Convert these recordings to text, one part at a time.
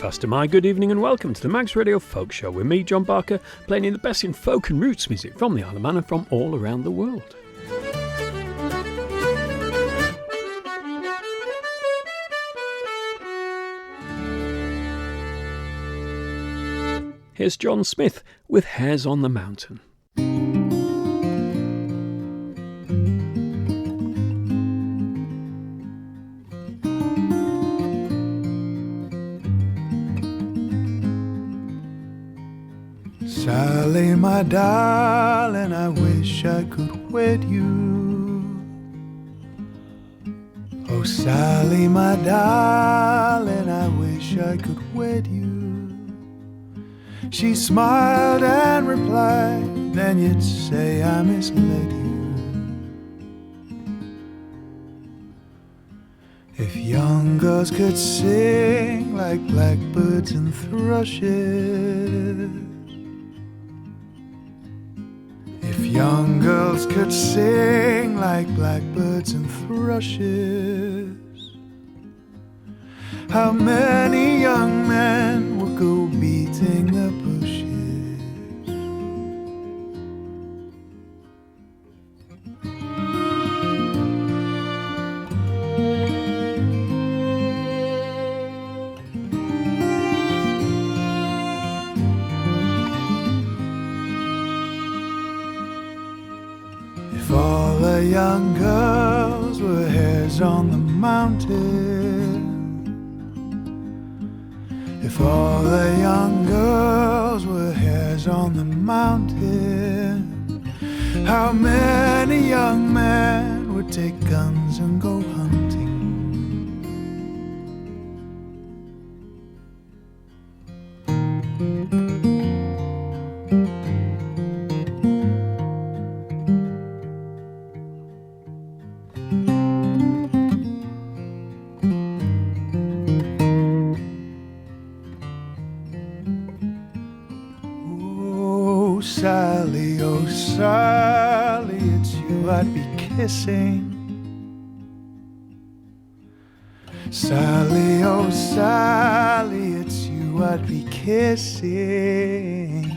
breakfast, my good evening and welcome to the Mags Radio Folk Show with me, John Barker, playing you the best in folk and roots music from the Isle of Man and from all around the world. Here's John Smith with Hares on the Mountain. Sally, my darling, I wish I could wed you. Oh, Sally, my darling, I wish I could wed you. She smiled and replied, then you'd say I misled you. If young girls could sing like blackbirds and thrushes, if young girls could sing like blackbirds and thrushes, how many young men would go beating the bushes? If all the young girls were hares on the mountain, if all the young girls were hares on the mountain, how many young men would take guns and go hunting? Sally, oh Sally, it's you I'd be kissing. Sally, oh Sally, it's you I'd be kissing.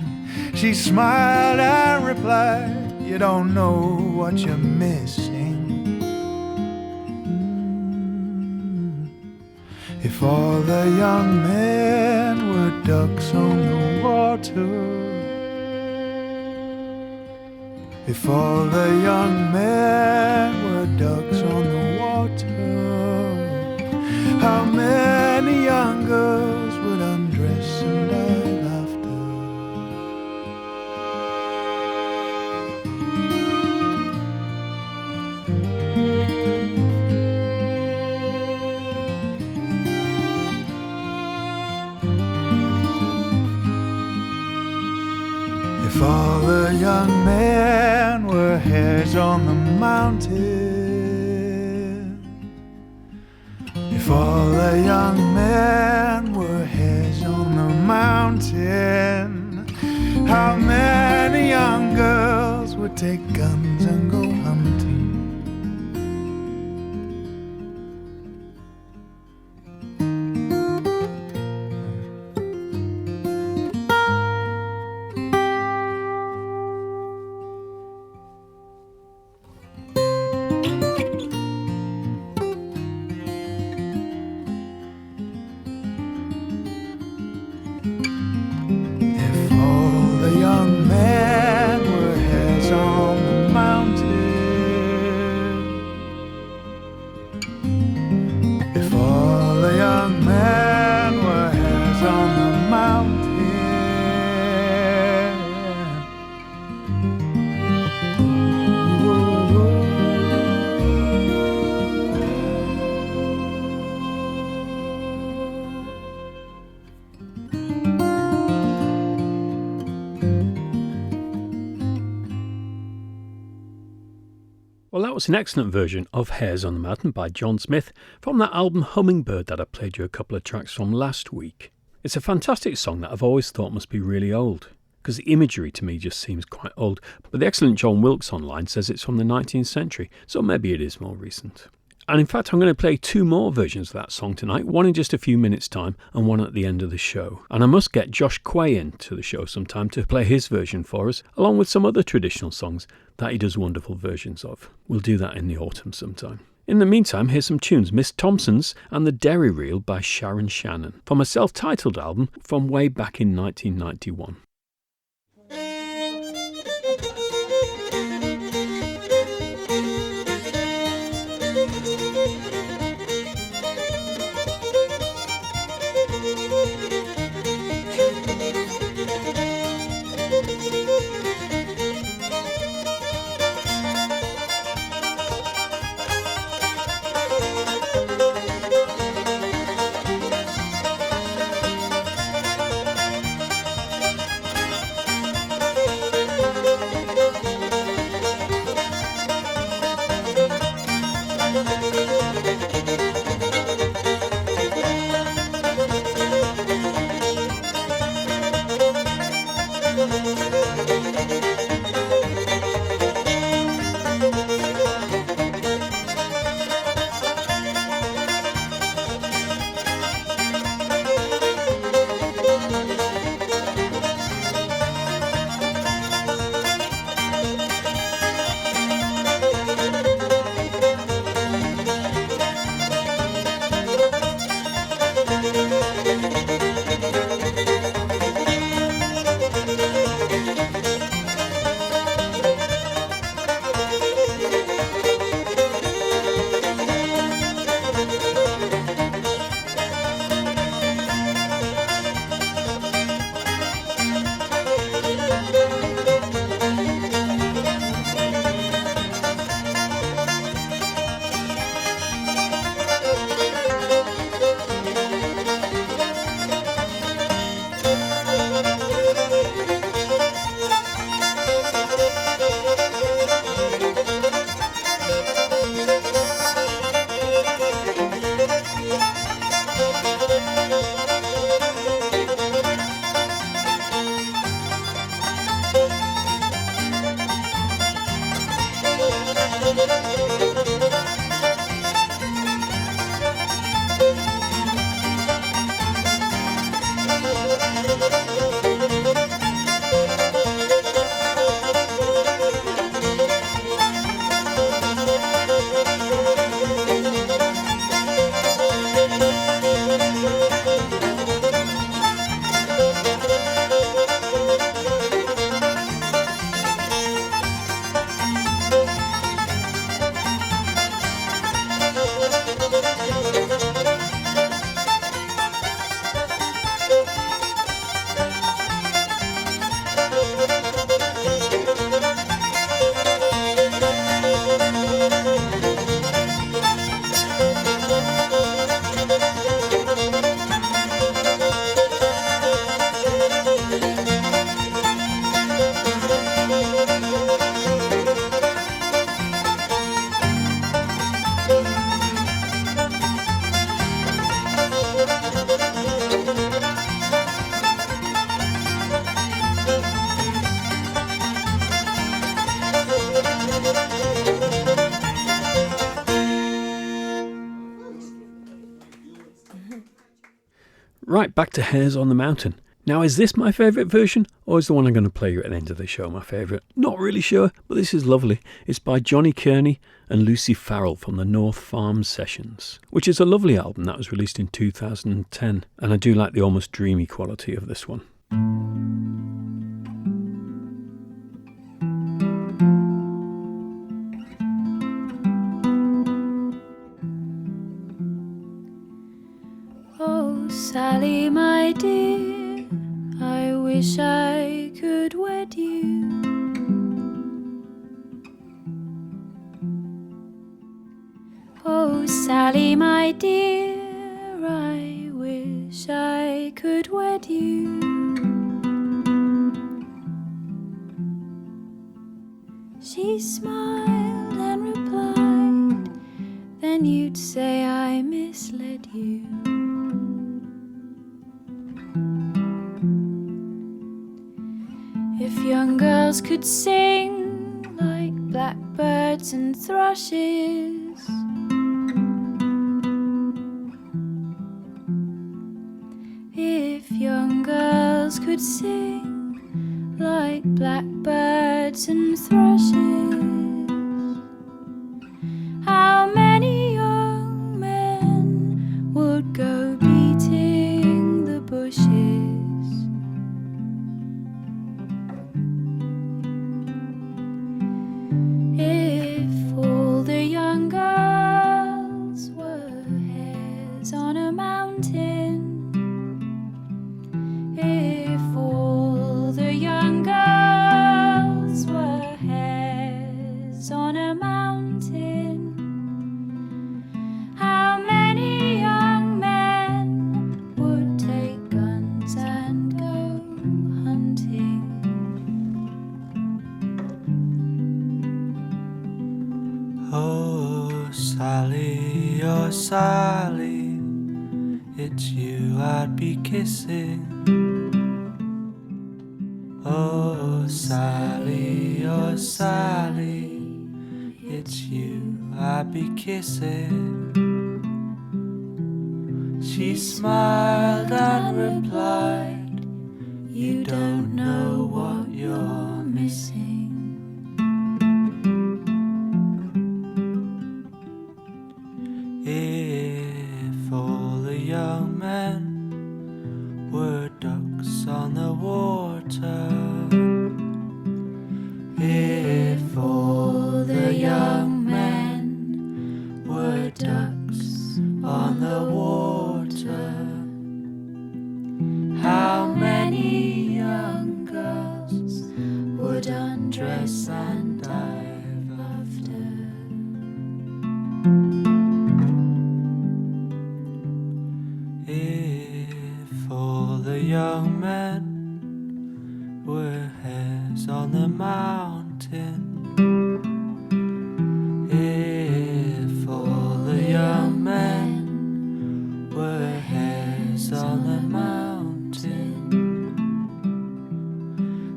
She smiled and replied, you don't know what you're missing. If all the young men were ducks on the water, if all the young men were ducks on the water, how many young girls would undress and die laughter? If all the young men were hares on the mountain, if all the young men were hares on the mountain, how many young girls would take guns and go hunting? Well, that was an excellent version of Hares on the Mountain by John Smith from that album Hummingbird that I played you a couple of tracks from last week. It's a fantastic song that I've always thought must be really old, because the imagery to me just seems quite old, but the excellent John Wilkes online says it's from the 19th century, so maybe it is more recent. And in fact, I'm going to play 2 more versions of that song tonight, one in just a few minutes' time and one at the end of the show. And I must get Josh Quay into the show sometime to play his version for us, along with some other traditional songs that he does wonderful versions of. We'll do that in the autumn sometime. In the meantime, here's some tunes. Miss Thompson's and the Derry Reel by Sharon Shannon, from a self-titled album from way back in 1991. Right, back to Hares on the Mountain. Now, is this my favourite version, or is the one I'm going to play you at the end of the show my favourite? Not really sure, but this is lovely. It's by Johnny Kearney and Lucy Farrell from the North Farm Sessions, which is a lovely album that was released in 2010, and I do like the almost dreamy quality of this one. Oh, Sally, my dear, I wish I could wed you. Oh, Sally, my dear, I wish I could wed you. She smiled and replied, then you'd say I misled you. If young girls could sing like blackbirds and thrushes, could sing like blackbirds and thrushes. How many young men would go beating the bushes? If all the young girls were hares on a mountain, if all the young girls were hares on a mountain, how many young men would take guns and go hunting? Oh, Sally, oh, Sally, it's you I'd be kissing. Oh, Sally, oh, Sally, it's you I'd be kissing. She smiled and replied, you don't know what you're missing. If all the young men were ducks on the water, if all the young men were ducks on the water, how many young girls would undress and dive after? If all the young men were hares on the mountain, if all the young men were hares on the mountain,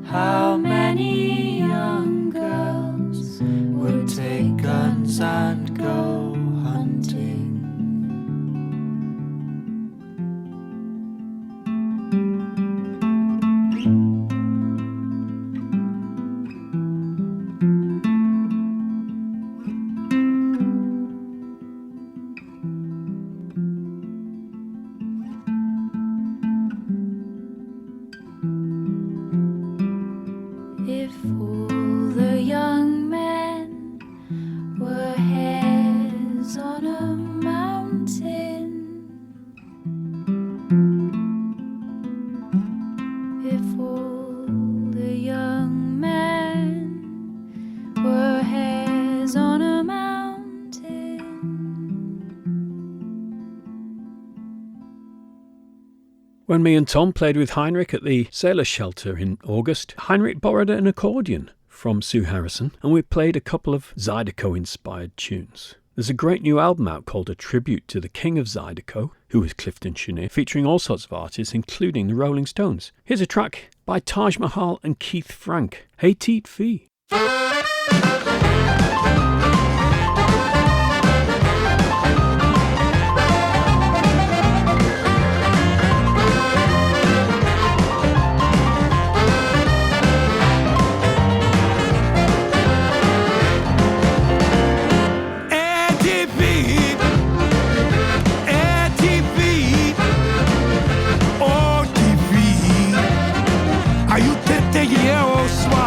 how many young girls would take guns and go hunting? If all the young men were hares on a mountain, if all the young men were hares on a mountain. When me and Tom played with Heinrich at the sailor shelter in August, Heinrich borrowed an accordion from Sue Harrison, and we played a couple of Zydeco-inspired tunes. There's a great new album out called A Tribute to the King of Zydeco, who was Clifton Chenier, featuring all sorts of artists, including the Rolling Stones. Here's a track by Taj Mahal and Keith Frank, Hey Teet Fee. Are you te ye o swa?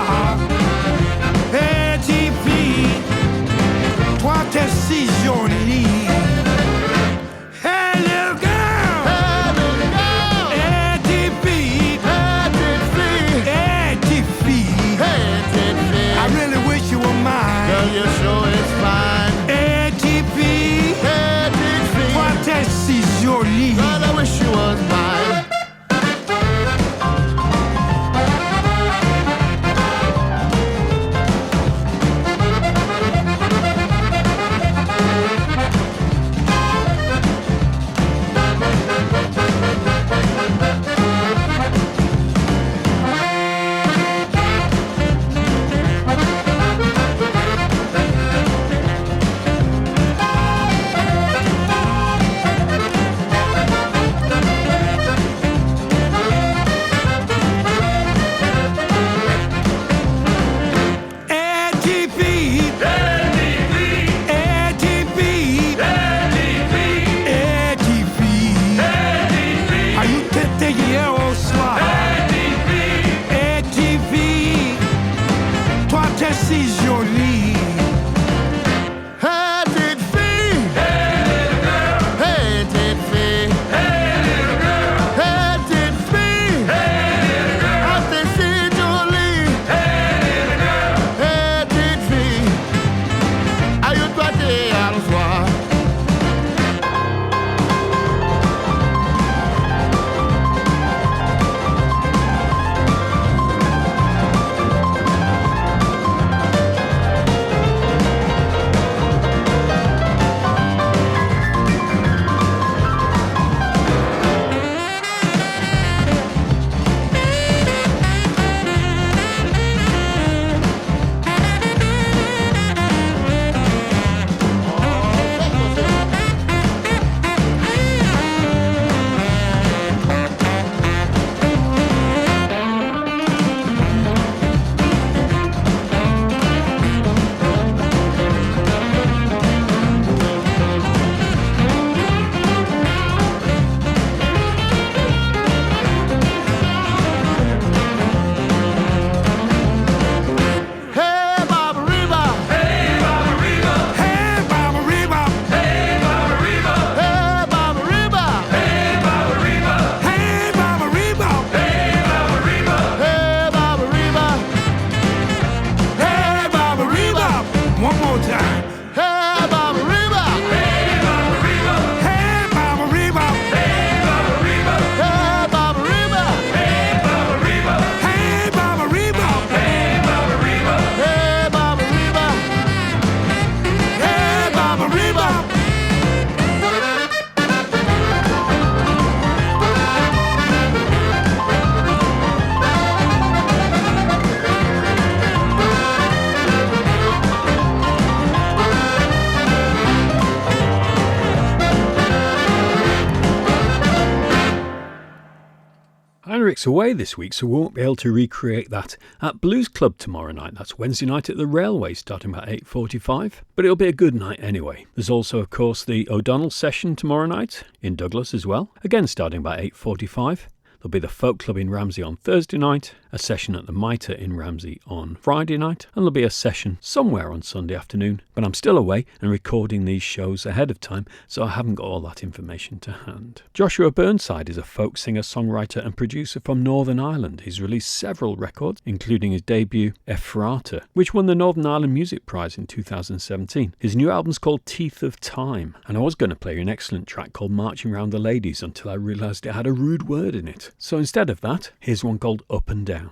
Eric's away this week, so we won't be able to recreate that at Blues Club tomorrow night. That's Wednesday night at the Railway, starting about 8:45. But it'll be a good night anyway. There's also, of course, the O'Donnell session tomorrow night in Douglas as well, again starting about 8:45. There'll be the Folk Club in Ramsey on Thursday night, a session at the Mitre in Ramsey on Friday night, and there'll be a session somewhere on Sunday afternoon. But I'm still away and recording these shows ahead of time, so I haven't got all that information to hand. Joshua Burnside is a folk singer, songwriter and producer from Northern Ireland. He's released several records, including his debut Ephrata, which won the Northern Ireland Music Prize in 2017. His new album's called Teeth of Time, and I was going to play an excellent track called Marching Round the Ladies until I realised it had a rude word in it. So instead of that, here's one called Up and Down.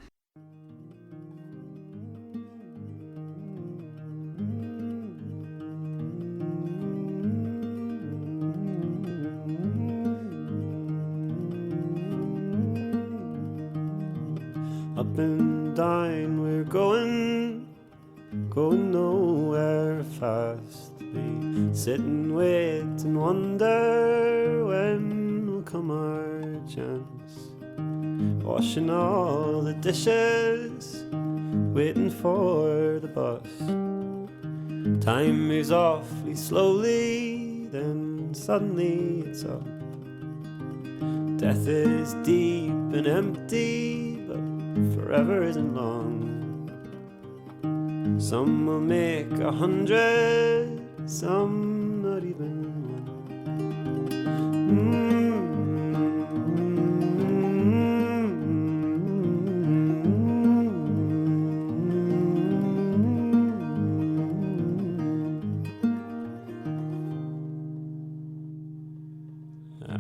Up and down we're going nowhere fast. We sit and wait and wonder when will come our chance. Washing all the dishes, waiting for the bus. Time moves awfully slowly, then suddenly it's up. Death is deep and empty, but forever isn't long. Some will make 100, some not even one.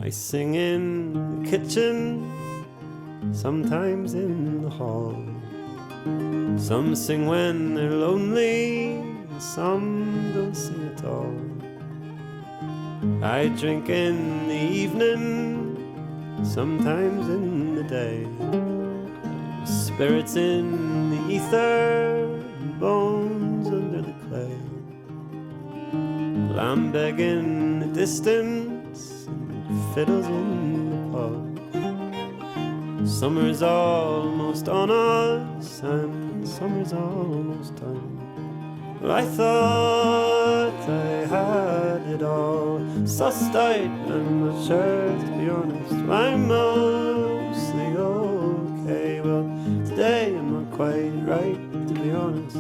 I sing in the kitchen, sometimes in the hall. Some sing when they're lonely, and some don't sing at all. I drink in the evening, sometimes in the day. Spirits in the ether, bones under the clay. Lambeg in the distance, fiddles in the pub. Summer's almost on us, and summer's almost done. Well, I thought I had it all sussed out, I'm not sure, to be honest. I'm mostly okay. Well, today I'm not quite right, to be honest.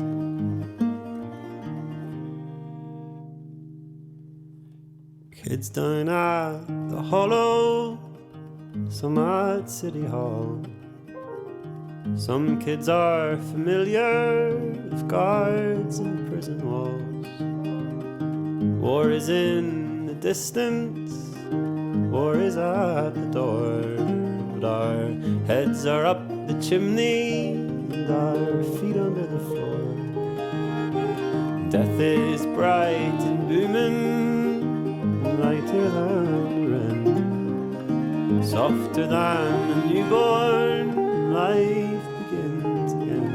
Kids down at the Hollow, some at City Hall. Some kids are familiar with guards and prison walls. War is in the distance, war is at the door. But our heads are up the chimney and our feet under the floor. Death is bright and booming, lighter than rain, softer than a newborn, life begins again.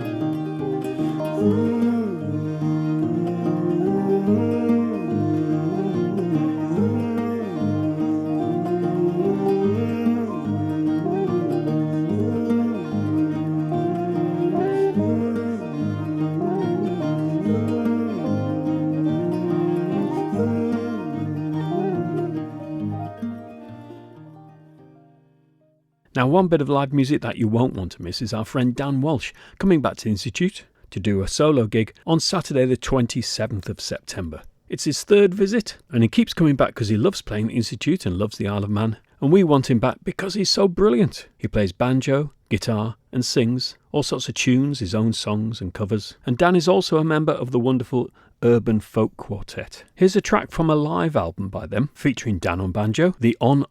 Now, one bit of live music that you won't want to miss is our friend Dan Walsh coming back to the Institute to do a solo gig on Saturday the 27th of September. It's his third visit, and he keeps coming back because he loves playing the Institute and loves the Isle of Man, and we want him back because he's so brilliant. He plays banjo, guitar and sings all sorts of tunes, his own songs and covers, and Dan is also a member of the wonderful Urban Folk Quartet. Here's a track from a live album by them featuring Dan on banjo, the On,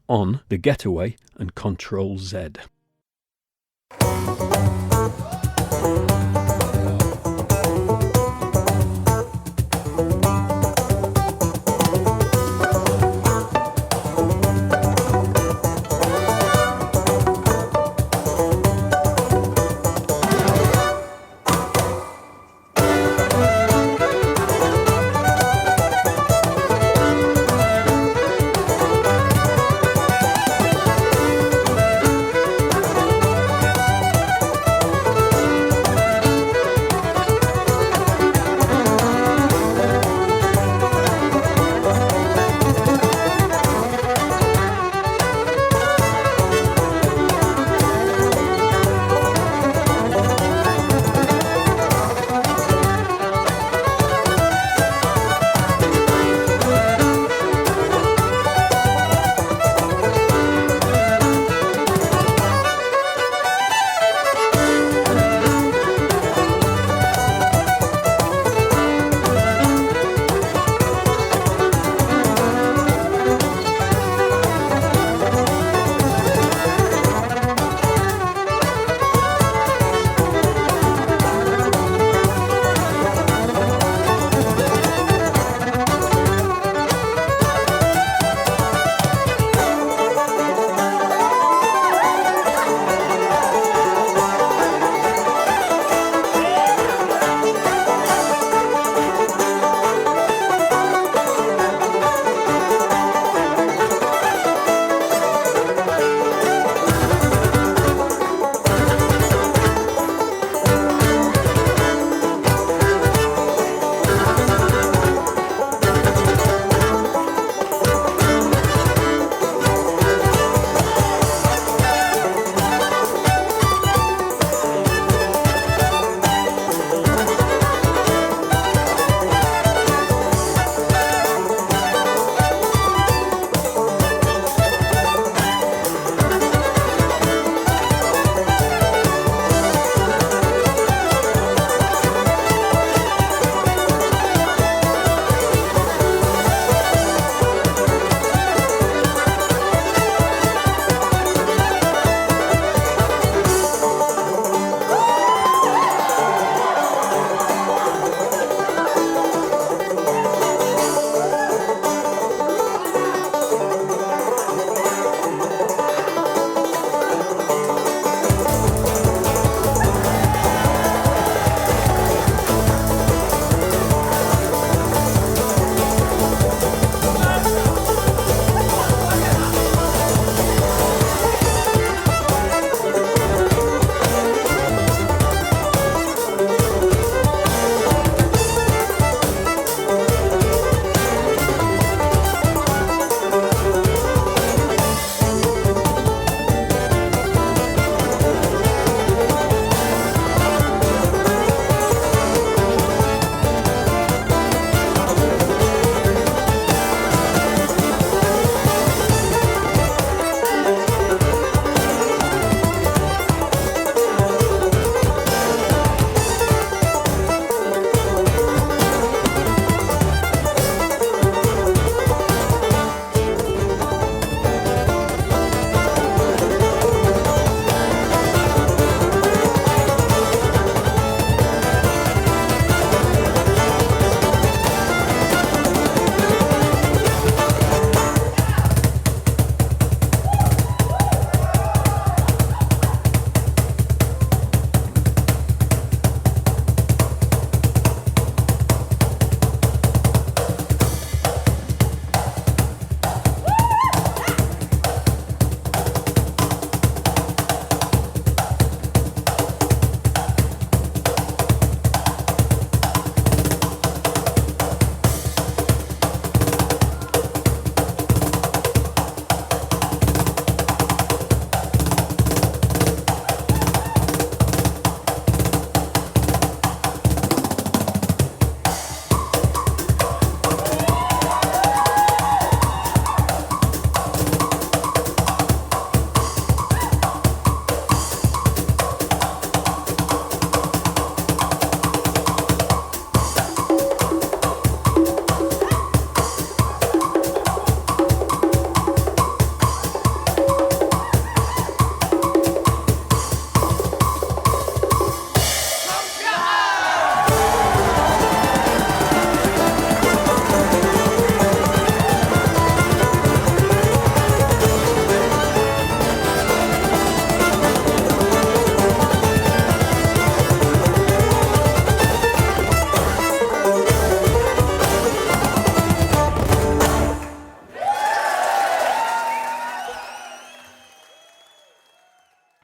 the Getaway and Control Z.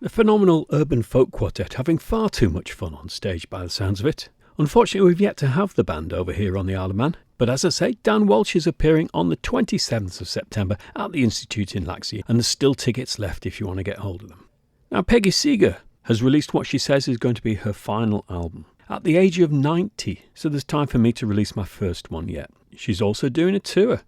The phenomenal urban folk quartet having far too much fun on stage by the sounds of it. Unfortunately, we've yet to have the band over here on the Isle of Man, but as I say, Dan Walsh is appearing on the 27th of September at the Institute in Laxey, and there's still tickets left if you want to get hold of them. Now, Peggy Seeger has released what she says is going to be her final album at the age of 90, so there's time for me to release my first one yet. She's also doing a tour.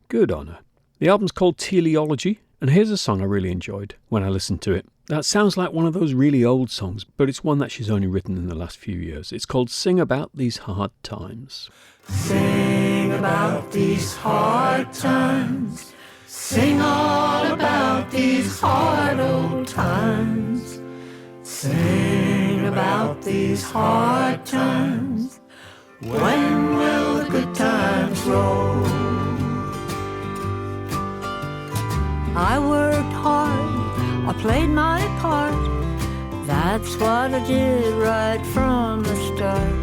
Good on her. The album's called Teleology, and here's a song I really enjoyed when I listened to it. That sounds like one of those really old songs, but it's one that she's only written in the last few years. It's called Sing About These Hard Times. Sing about these hard times. Sing all about these hard old times. Sing about these hard times. When will the good times roll? I worked hard, I played my part. That's what I did right from the start.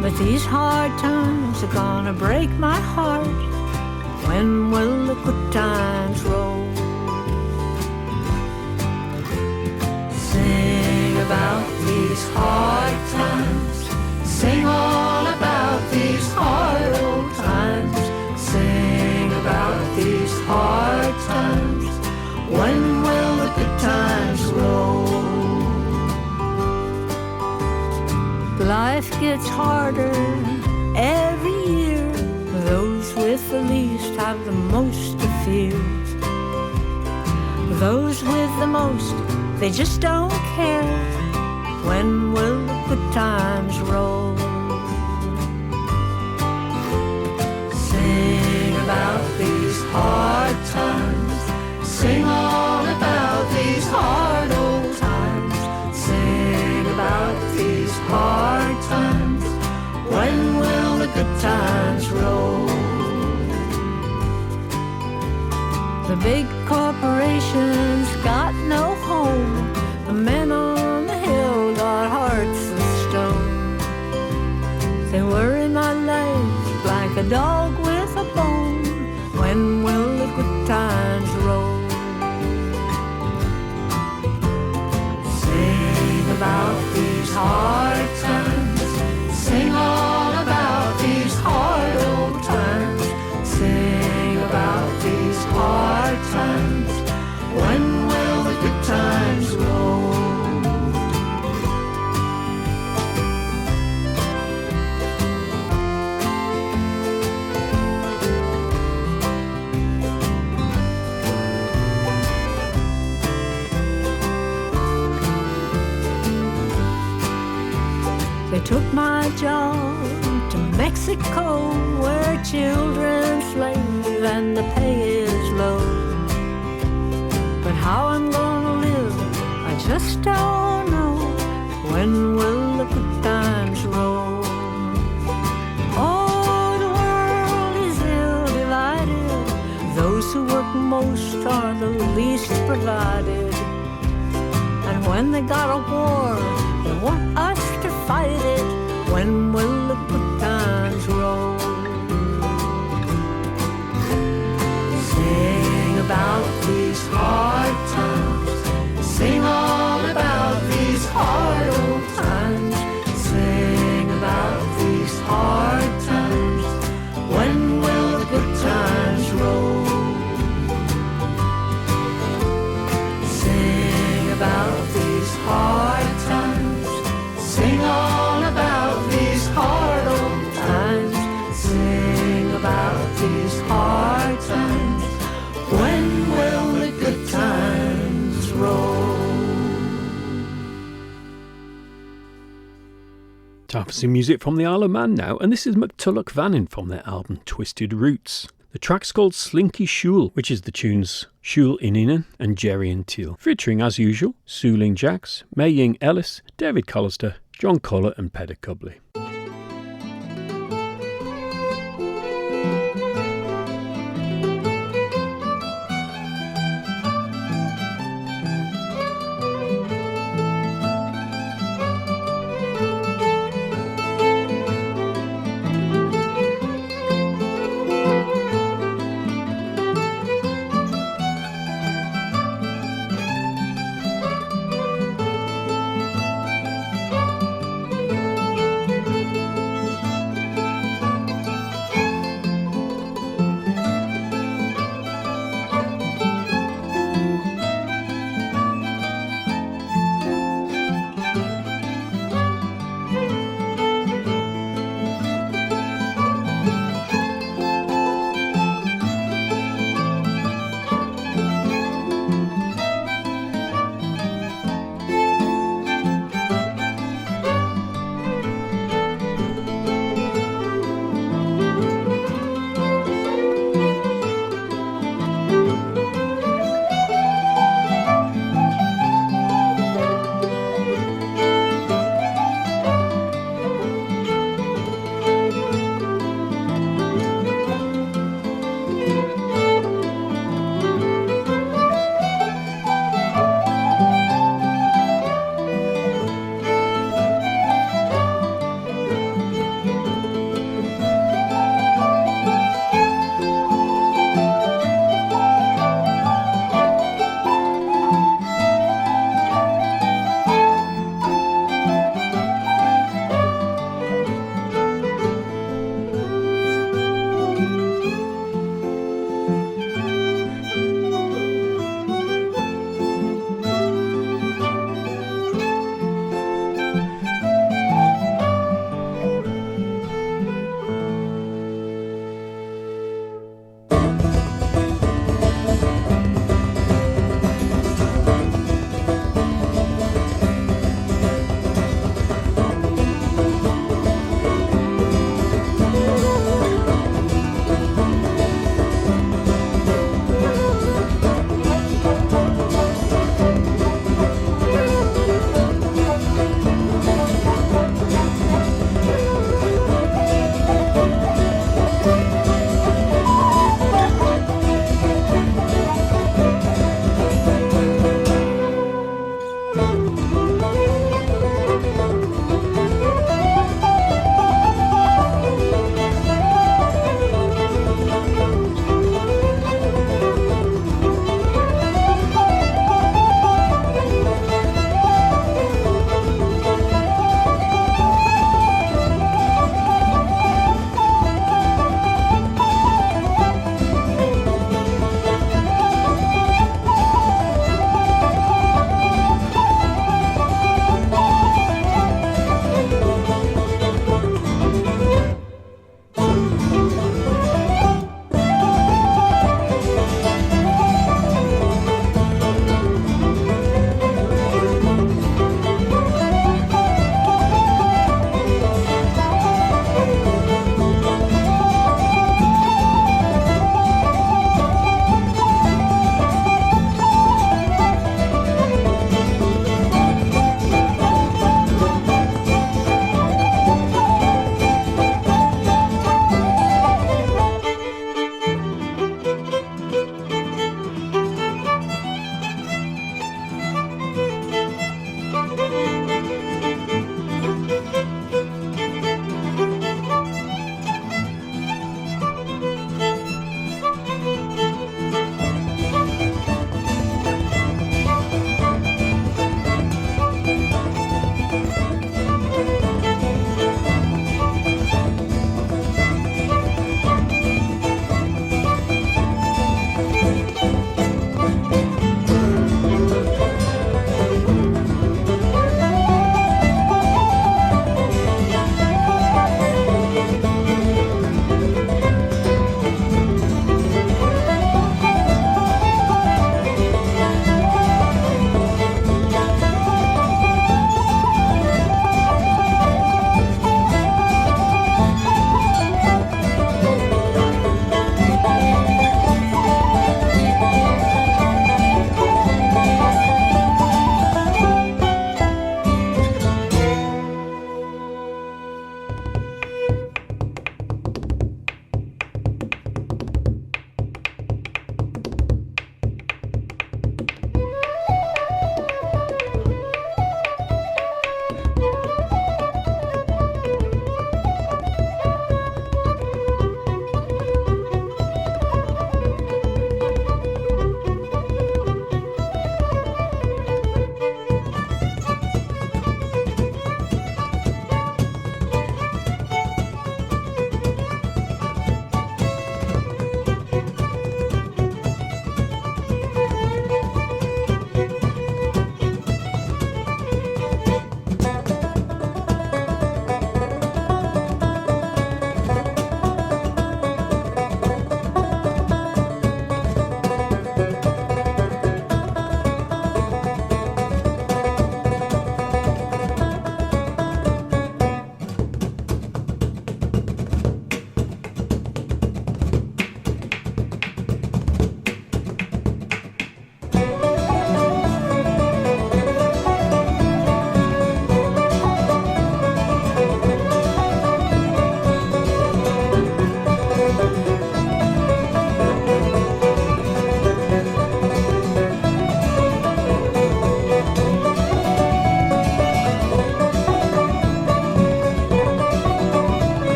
But these hard times are gonna break my heart. When will the good times roll? Sing about these hard times. Sing all about these hard old times. Sing about these hard times. When will the good times roll? Life gets harder every year. Those with the least have the most to fear. Those with the most, they just don't care. When will the good times roll? Sing about these hard times. Sing all about these hard old times. Sing about these hard times. When will the good times roll? The big corporations got no home. The men on the hill got hearts of stone. They worry my life like a dog with a bone. When will the good times roll? Sing about these hard times. Sing all about these hard old times. Sing about these hard times. When will the good times roll? They took my job to Mexico, where children slave and the pay is low. But how I'm gonna live, I just don't know. When will the good times roll? Oh, the world is ill divided. Those who work most are the least provided. And when they got a war, they want us to fight it. When will the good times roll? Sing about these hard times. Sing all about these hard old times. Sing about these hard times. When will the good times roll? Sing about these hard times. Sing all about these hard old times. Sing about these hard times. When will the good times roll? Time for some music from the Isle of Man now, and this is McTullagh Vannin from their album Twisted Roots. The track's called Slinky Shule, which is the tunes Shule Ininen and Jerry and Teal, featuring as usual Sue Ling Jacks, May Ying Ellis, David Collister, John Collar and Peter Cubley.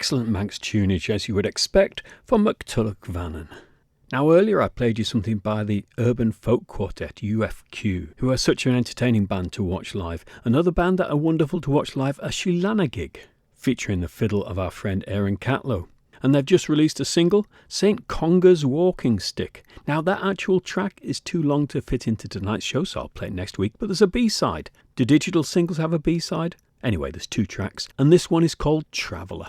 Excellent Manx tunage, as you would expect, from McTullagh Vannin. Now earlier I played you something by the urban folk quartet UFQ, who are such an entertaining band to watch live. Another band that are wonderful to watch live are Sheelanagig, featuring the fiddle of our friend Aaron Catlow. And they've just released a single, St. Conga's Walking Stick. Now that actual track is too long to fit into tonight's show, so I'll play it next week, but there's a B-side. Do digital singles have a B-side? Anyway, there's 2 tracks, and this one is called Traveller.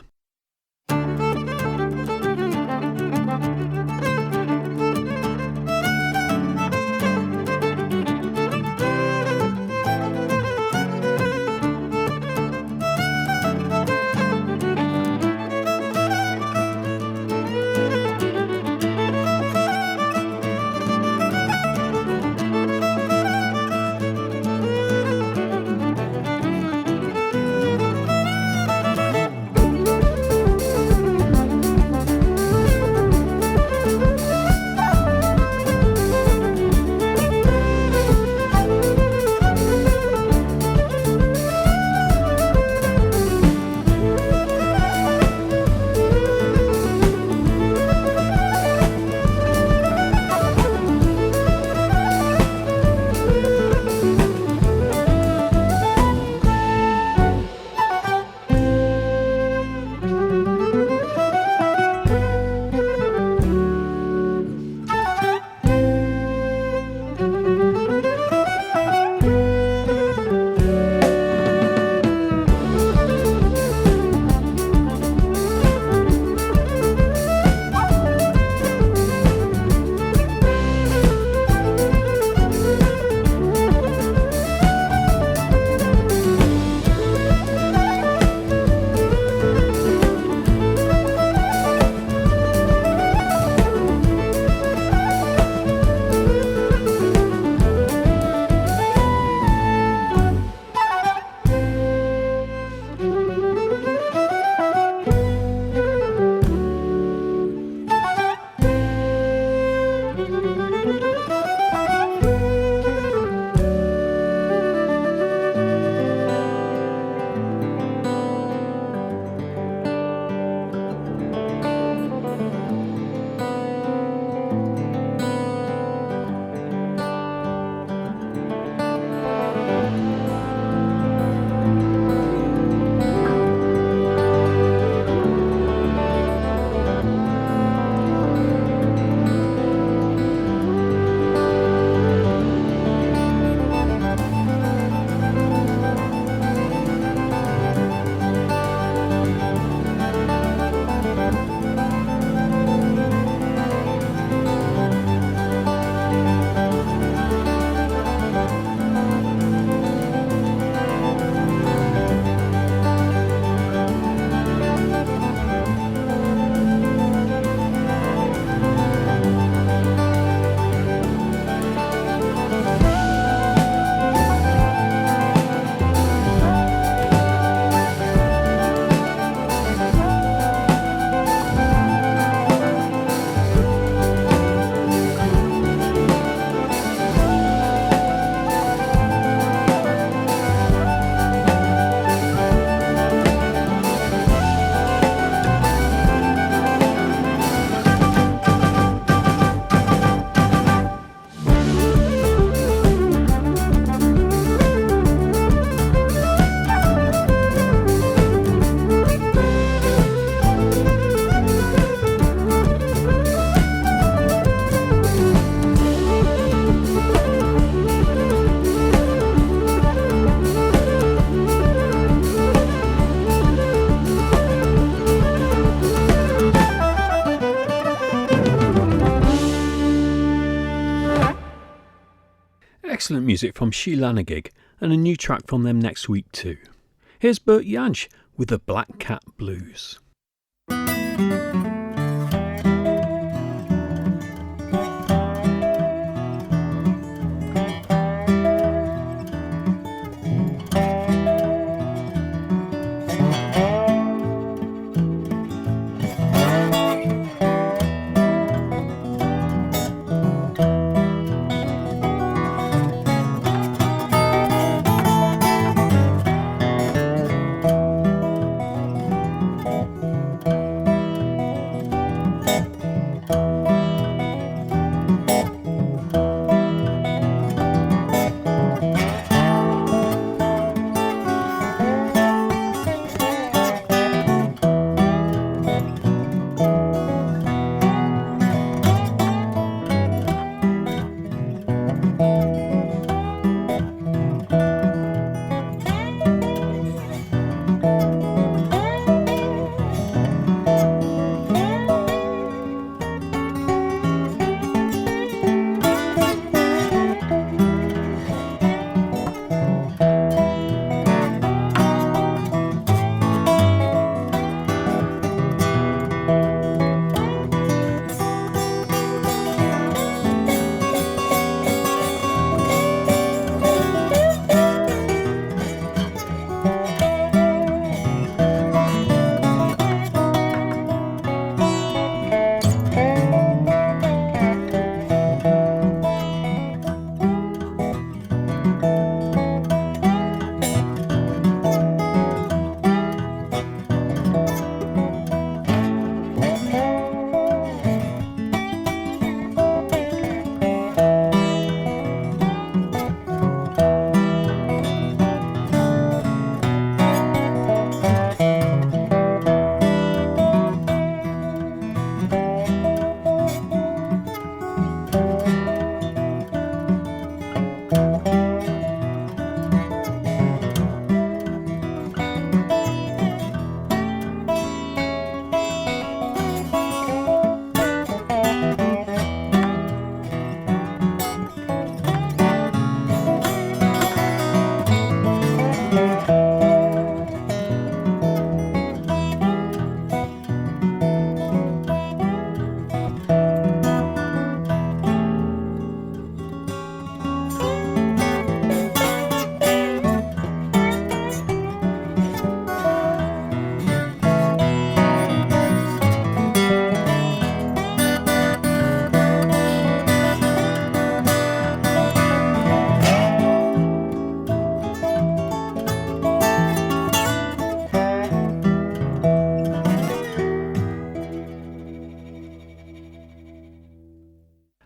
Excellent music from Sheelanagig, and a new track from them next week too. Here's Bert Jansch with the Black Cat Blues.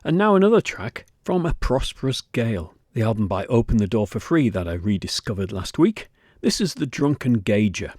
And now another track from A Prosperous Gale, the album by Open the Door for Free that I rediscovered last week. This is The Drunken Gauger.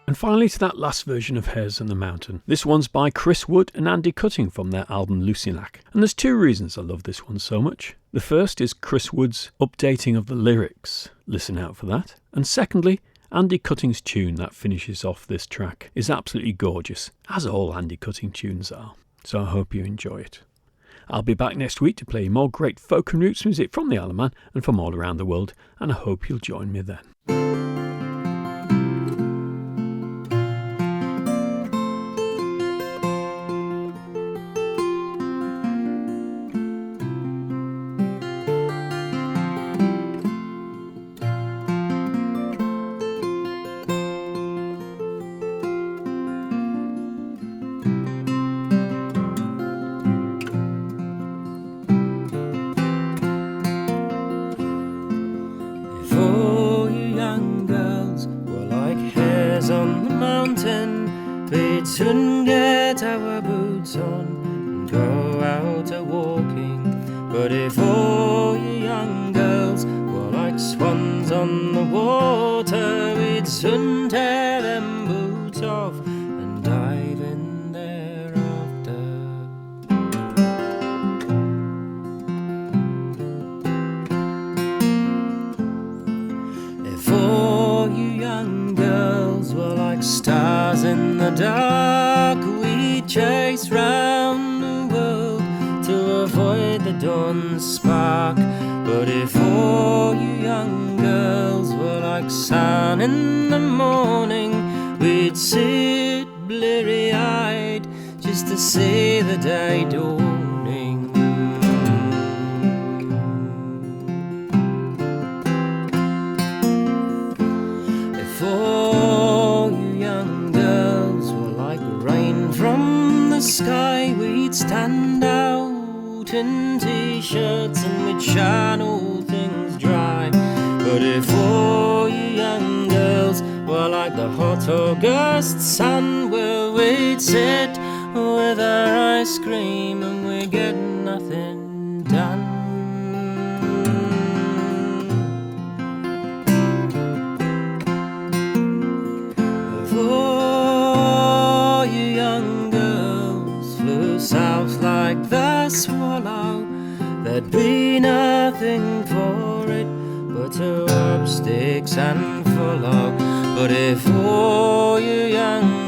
And finally to that last version of Hares on the Mountain. This one's by Chris Wood and Andy Cutting from their album Lucinac. And there's two reasons I love this one so much. The first is Chris Wood's updating of the lyrics. Listen out for that. And secondly, Andy Cutting's tune that finishes off this track is absolutely gorgeous, as all Andy Cutting tunes are. So I hope you enjoy it. I'll be back next week to play more great folk and roots music from the Isle of Man and from all around the world, and I hope you'll join me then. We'd soon get our boots on and go out a-walking. But if all you young girls were like swans on the water, we'd soon tear them boots off and dive in thereafter. If all you young girls were like stars in the dark, we'd chase round the world to avoid the dawn's spark. But if all like sun in the morning. We'd sit bleary-eyed just to see the day dawning. If all you young girls were like rain from the sky, we'd stand out in t-shirts and we'd shine all things dry. But if all you young girls were like the hot August sun, well, we'd sit with our ice cream and we'd get nothing done. If all you young girls flew south like the swallow, there'd be nothing for it but to up sticks and follow. But if all you young